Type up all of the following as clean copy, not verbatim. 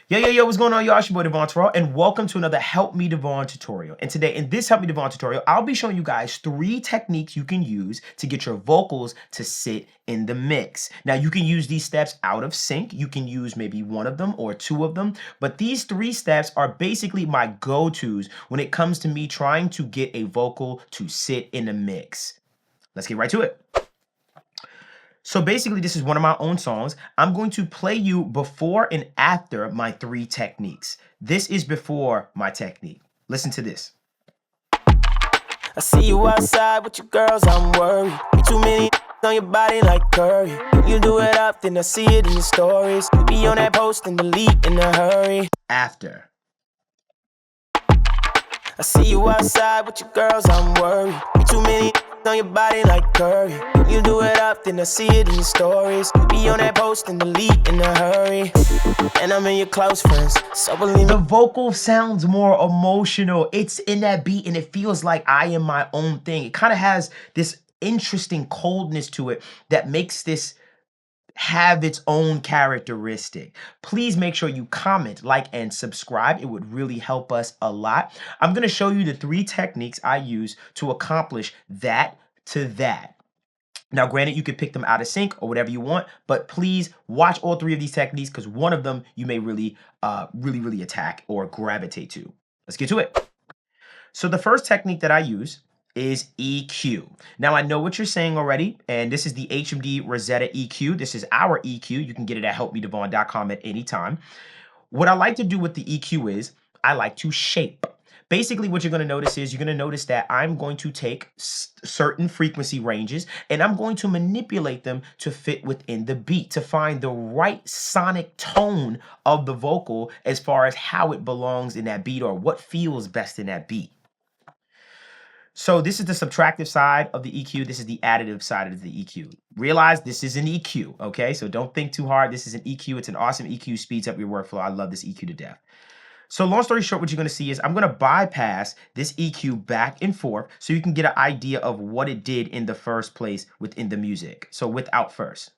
Yo, what's going on, y'all? It's your boy Devvon, and welcome to another Help Me Devvon tutorial. And today, in this Help Me Devvon tutorial, I'll be showing you guys 3 techniques you can use to get your vocals to sit in the mix. Now, you can use these steps out of sync. You can use maybe one of them or 2 of them, but these 3 steps are basically my go-tos when it comes to me trying to get a vocal to sit in the mix. Let's get right to it. So basically, this is one of my own songs. I'm going to play you before and after my 3 techniques. This is before my technique. Listen to this. I see you outside with your girls, I'm worried. Too many on your body like curry. You do it often, I see it in your stories. You be on that post and delete in a hurry. After. I see you outside with your girls, I'm worried. Too many on your body like curry. You do it often, I see it in your stories. You be on that post and delete in a hurry. And I'm in your close friends, so believe me. The vocal sounds more emotional. It's in that beat and it feels like I am my own thing. It kind of has this interesting coldness to it that makes this have its own characteristic. Please make sure you comment, like, and subscribe. It would really help us a lot. I'm going to show you the 3 techniques I use to accomplish that to that. Now, granted, you could pick them out of sync or whatever you want, but please watch all 3 of these techniques because one of them you may really attack or gravitate to. Let's get to it. So the first technique that I use is EQ. Now I know what you're saying already, and this is the HMD Rosetta EQ. This is our EQ. You can get it at helpmedevvon.com at any time. What I like to do with the EQ is I like to shape. Basically, what you're going to notice is you're going to notice that I'm going to take certain frequency ranges and I'm going to manipulate them to fit within the beat to find the right sonic tone of the vocal as far as how it belongs in that beat or what feels best in that beat. So this is the subtractive side of the EQ. This is the additive side of the EQ. Realize this is an EQ, okay? So don't think too hard. This is an EQ. It's an awesome EQ. Speeds up your workflow. I love this EQ to death. So long story short, what you're going to see is I'm going to bypass this EQ back and forth so you can get an idea of what it did in the first place within the music. So without first.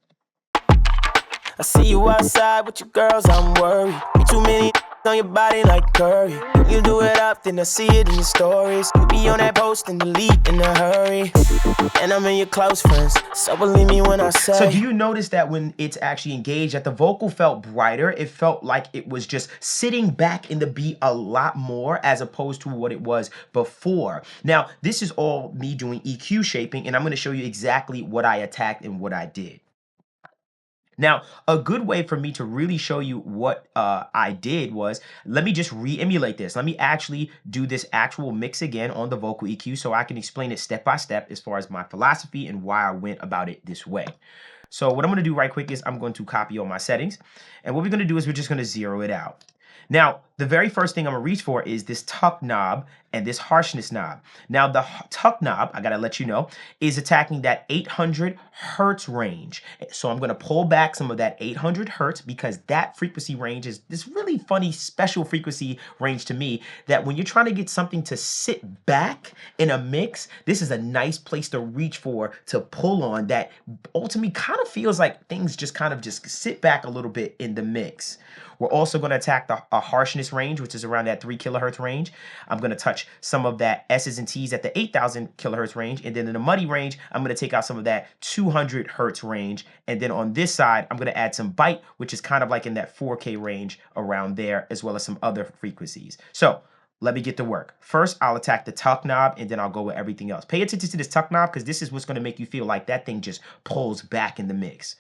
I see you outside with your girls, I'm worried. Too many on your body like curry. You do it often, I see it in your stories. You be on that post and delete in a hurry. And I'm in your close friends, so believe me when I say. So do you notice that when it's actually engaged, that the vocal felt brighter? It felt like it was just sitting back in the beat a lot more as opposed to what it was before. Now, this is all me doing EQ shaping, and I'm going to show you exactly what I attacked and what I did. Now, a good way for me to really show you what I did was, let me just re-emulate this. Let me actually do this actual mix again on the vocal EQ so I can explain it step by step as far as my philosophy and why I went about it this way. So what I'm going to do right quick is I'm going to copy all my settings. And what we're going to do is we're just going to zero it out. Now, the very first thing I'm going to reach for is this tuck knob and this harshness knob. Now, the tuck knob, I got to let you know, is attacking that 800 hertz range. So I'm going to pull back some of that 800 hertz because that frequency range is this really funny special frequency range to me that when you're trying to get something to sit back in a mix, this is a nice place to reach for, to pull on that ultimately kind of feels like things just kind of just sit back a little bit in the mix. We're also going to attack the harshness range, which is around that 3 kilohertz range. I'm going to touch some of that S's and T's at the 8,000 kilohertz range. And then in the muddy range, I'm going to take out some of that 200 hertz range. And then on this side, I'm going to add some bite, which is kind of like in that 4K range around there, as well as some other frequencies. So let me get to work. First, I'll attack the tuck knob, and then I'll go with everything else. Pay attention to this tuck knob because this is what's going to make you feel like that thing just pulls back in the mix.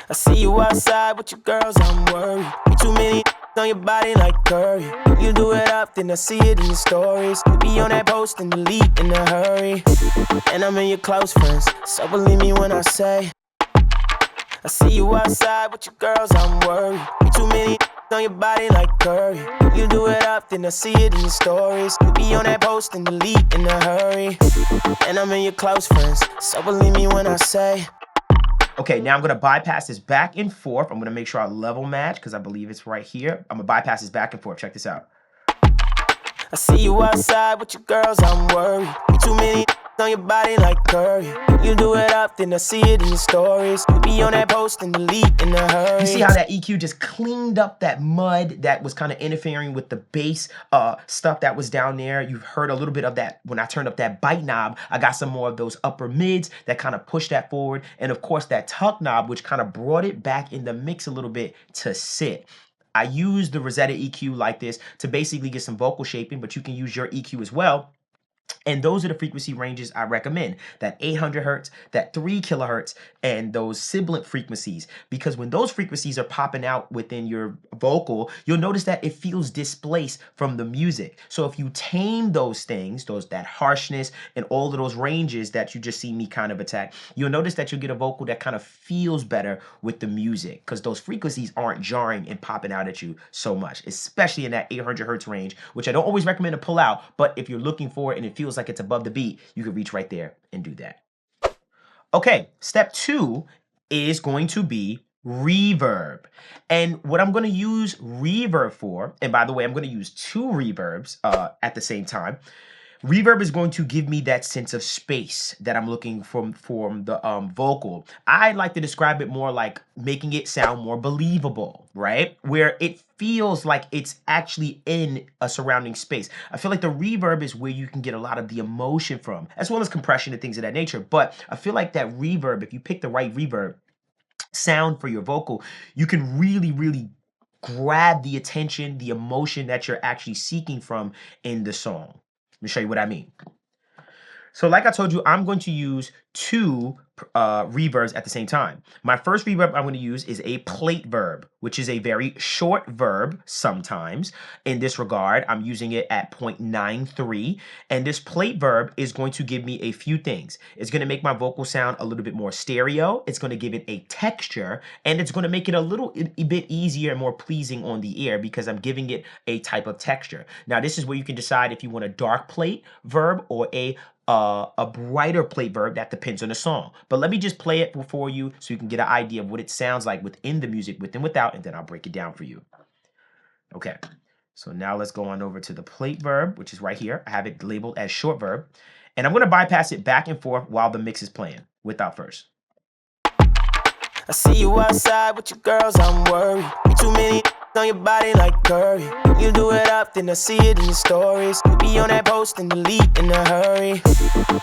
I see you outside with your girls, I'm worried. Too many on your body like curry. You do it often, I see it in your stories. You be on that post and delete in a hurry. And I'm in your close friends, so believe me when I say. I see you outside with your girls, I'm worried. Too many on your body like curry. You do it often, I see it in your stories. You be on that post and delete in a hurry. And I'm in your close friends, so believe me when I say. Okay, now I'm going to bypass this back and forth. I'm going to make sure I level match because I believe it's right here. I'm going to bypass this back and forth. Check this out. I see you outside with your girls, I'm worried. Too many on your body like curry. When you do it up, then I see it in your stories. You be on that post and delete in a hurry. You see how that EQ just cleaned up that mud that was kind of interfering with the bass stuff that was down there. You've heard a little bit of that when I turned up that bite knob. I got some more of those upper mids that kind of pushed that forward. And of course that tuck knob, which kind of brought it back in the mix a little bit to sit. I use the Rosetta EQ like this to basically get some vocal shaping, but you can use your EQ as well. And those are the frequency ranges I recommend, that 800 hertz, that 3 kilohertz, and those sibilant frequencies. Because when those frequencies are popping out within your vocal, you'll notice that it feels displaced from the music. So if you tame those things, that harshness and all of those ranges that you just see me kind of attack, you'll notice that you'll get a vocal that kind of feels better with the music because those frequencies aren't jarring and popping out at you so much, especially in that 800 hertz range, which I don't always recommend to pull out, but if you're looking for it and it feels like it's above the beat, you can reach right there and do that. Okay, step 2 is going to be reverb. And what I'm going to use reverb for, and by the way, I'm going to use 2 reverbs at the same time. Reverb is going to give me that sense of space that I'm looking from the vocal. I like to describe it more like making it sound more believable, right? Where it feels like it's actually in a surrounding space. I feel like the reverb is where you can get a lot of the emotion from, as well as compression and things of that nature. But I feel like that reverb, if you pick the right reverb sound for your vocal, you can really, really grab the attention, the emotion that you're actually seeking from in the song. Let me show you what I mean. So like I told you, I'm going to use 2 reverbs at the same time. My first reverb I'm going to use is a plate verb, which is a very short verb sometimes. In this regard, I'm using it at 0.93. And this plate verb is going to give me a few things. It's going to make my vocal sound a little bit more stereo. It's going to give it a texture. And it's going to make it a bit easier and more pleasing on the ear because I'm giving it a type of texture. Now, this is where you can decide if you want a dark plate verb or a brighter plate verb. That depends on the song. But let me just play it for you so you can get an idea of what it sounds like within the music, with and without, and then I'll break it down for you. Okay, so now let's go on over to the plate verb, which is right here. I have it labeled as short verb, and I'm going to bypass it back and forth while the mix is playing without first. I see you outside with your girls, I'm worried. Be too many on your body like curry. When you do it up, then I see it in your stories. You be on that post and delete in a hurry.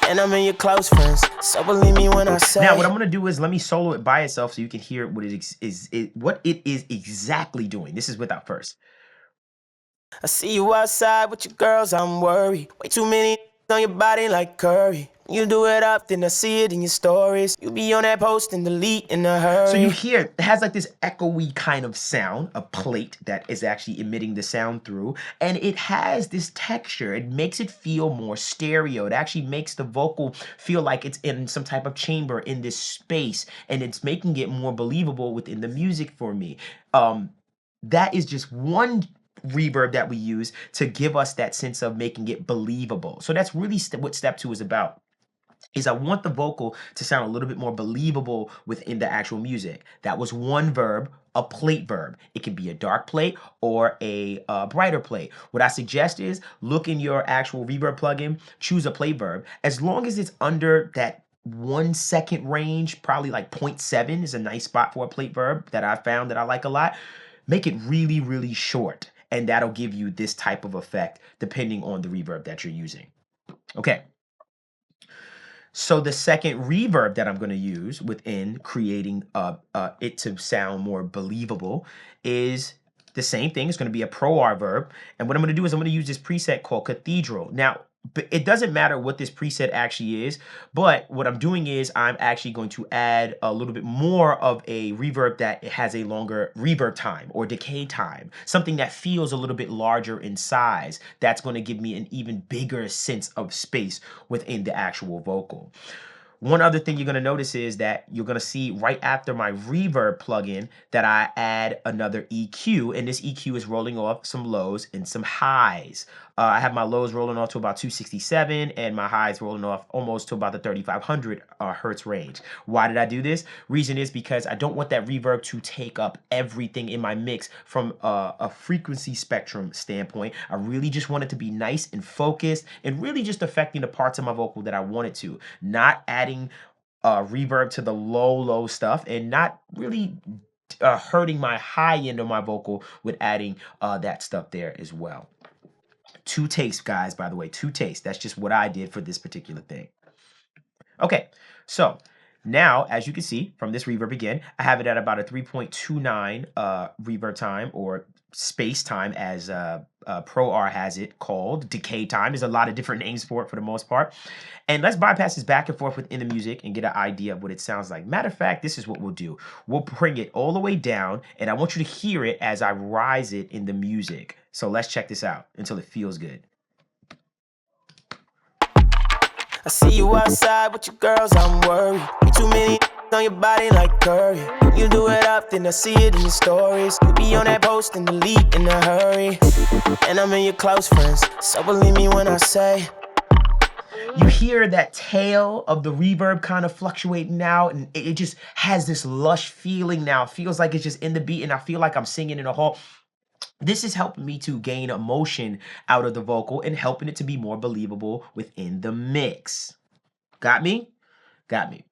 And I'm in your close friends, so believe me when I say. Now, what I'm going to do is let me solo it by itself so you can hear what it is exactly doing. This is without first. I see you outside with your girls, I'm worried. Way too many on your body like curry. You do it up, then I see it in your stories. You be on that post and delete in a hurry. So you hear it has like this echoey kind of sound, a plate that is actually emitting the sound through, and it has this texture. It makes it feel more stereo. It actually makes the vocal feel like it's in some type of chamber in this space, and it's making it more believable within the music for me. That is just one reverb that we use to give us that sense of making it believable. So that's really what step 2 is about. Is I want the vocal to sound a little bit more believable within the actual music. That was one verb, a plate verb. It can be a dark plate or a brighter plate. What I suggest is look in your actual reverb plugin, choose a plate verb. As long as it's under that 1 second range, probably like 0.7 is a nice spot for a plate verb that I found that I like a lot. Make it really, really short, and that'll give you this type of effect depending on the reverb that you're using. Okay. So the second reverb that I'm going to use within creating it to sound more believable is the same thing. It's going to be a Pro R verb. And what I'm going to do is I'm going to use this preset called Cathedral. Now, it doesn't matter what this preset actually is, but what I'm doing is I'm actually going to add a little bit more of a reverb that has a longer reverb time or decay time, something that feels a little bit larger in size. That's going to give me an even bigger sense of space within the actual vocal. One other thing you're going to notice is that you're going to see right after my reverb plugin that I add another EQ, and this EQ is rolling off some lows and some highs. I have my lows rolling off to about 267 and my highs rolling off almost to about the 3500 hertz range. Why did I do this? Reason is because I don't want that reverb to take up everything in my mix from a frequency spectrum standpoint. I really just want it to be nice and focused and really just affecting the parts of my vocal that I want it to, not adding reverb to the low stuff and not really hurting my high end of my vocal with adding that stuff there as well. Two tastes, guys, by the way, two tastes. That's just what I did for this particular thing. Okay, so now, as you can see from this reverb again, I have it at about a 3.29 reverb time, or space time as ProR has it called. Decay time. There's a lot of different names for it for the most part. And let's bypass this back and forth within the music and get an idea of what it sounds like. Matter of fact, this is what we'll do. We'll bring it all the way down, and I want you to hear it as I rise it in the music. So let's check this out until it feels good. I see you outside with your girls, I'm worried. Be too many on your body like curry. You do it up, then I see it in your stories. You be on that post and delete in a hurry. And I'm in your close friends, so believe me when I say. You hear that tail of the reverb kind of fluctuating now, and it just has this lush feeling now. It feels like it's just in the beat, and I feel like I'm singing in a hall. This is helping me to gain emotion out of the vocal and helping it to be more believable within the mix. Got me? Got me.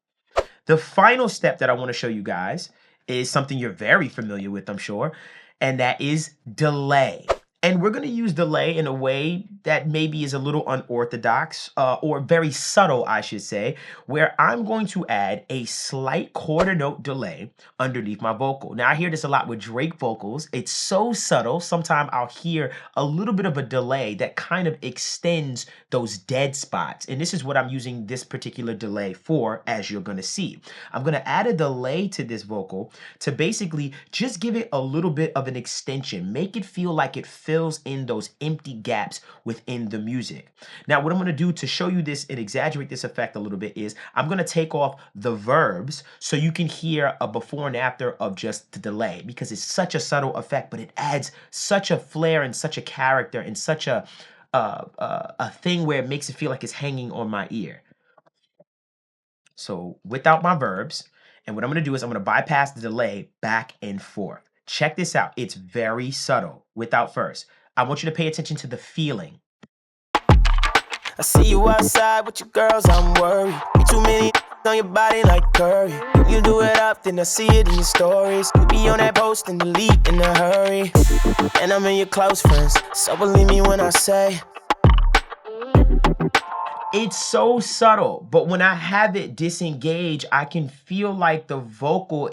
The final step that I want to show you guys is something you're very familiar with, I'm sure, and that is delay. And we're going to use delay in a way that maybe is a little unorthodox or very subtle, I should say, where I'm going to add a slight quarter note delay underneath my vocal. Now, I hear this a lot with Drake vocals. It's so subtle. Sometimes I'll hear a little bit of a delay that kind of extends those dead spots. And this is what I'm using this particular delay for, as you're going to see. I'm going to add a delay to this vocal to basically just give it a little bit of an extension, make it feel like it fills in those empty gaps within the music. Now, what I'm going to do to show you this and exaggerate this effect a little bit is I'm going to take off the verbs so you can hear a before and after of just the delay, because it's such a subtle effect, but it adds such a flair and such a character and such a thing where it makes it feel like it's hanging on my ear. So without my verbs, and what I'm going to do is I'm going to bypass the delay back and forth. Check this out. It's very subtle without first. I want you to pay attention to the feeling. I see you outside with your girls, I'm worried. Be too many on your body like curry. You do it up, then I see it in your stories. You be on that post and delete in a hurry. And I'm in your close friends, so believe me when I say. It's so subtle, but when I have it disengage, I can feel like the vocal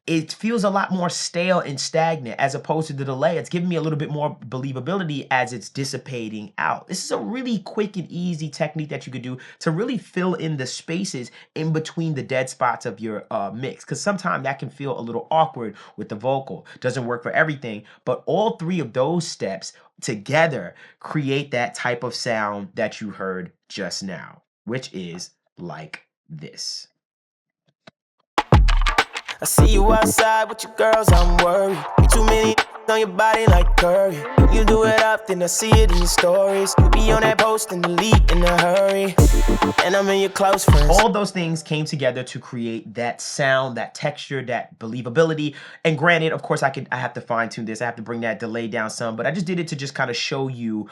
it feels a lot more stale and stagnant as opposed to the delay. It's giving me a little bit more believability as it's dissipating out. This is a really quick and easy technique that you could do to really fill in the spaces in between the dead spots of your mix, because sometimes that can feel a little awkward with the vocal. Doesn't work for everything, but all three of those steps together create that type of sound that you heard just now, which is like this. I see you outside with your girls, I'm worried. Be too many on your body like curry. You do it up, then I see it in your stories. You be on that post and delete in a hurry. And I'm in your close friends. All those things came together to create that sound, that texture, that believability. And granted, of course, I have to fine tune this. I have to bring that delay down some, but I just did it to just kind of show you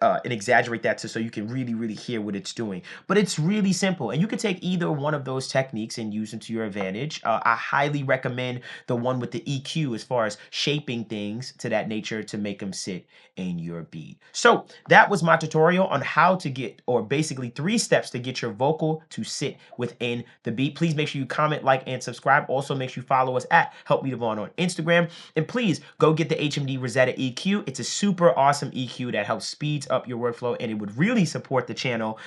and exaggerate that so you can really hear what it's doing. But it's really simple, and you can take either one of those techniques and use them to your advantage. I highly recommend the one with the EQ as far as shaping things to that nature to make them sit in your beat. So that was my tutorial on how to get, or basically 3 steps to get your vocal to sit within the beat. Please make sure you comment, like, and subscribe. Also, make sure you follow us at Help Me Devvon on Instagram. And please go get the HMD Rosetta EQ. It's a super awesome EQ that helps speeds up your workflow, and it would really support the channel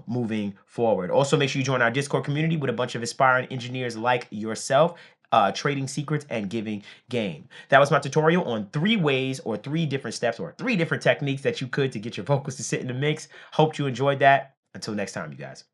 moving forward. Also, make sure you join our Discord community with a bunch of aspiring engineers like yourself, trading secrets and giving game. That was my tutorial on 3 ways, or 3 different steps, or 3 different techniques that you could to get your vocals to sit in the mix. Hope you enjoyed that. Until next time, you guys.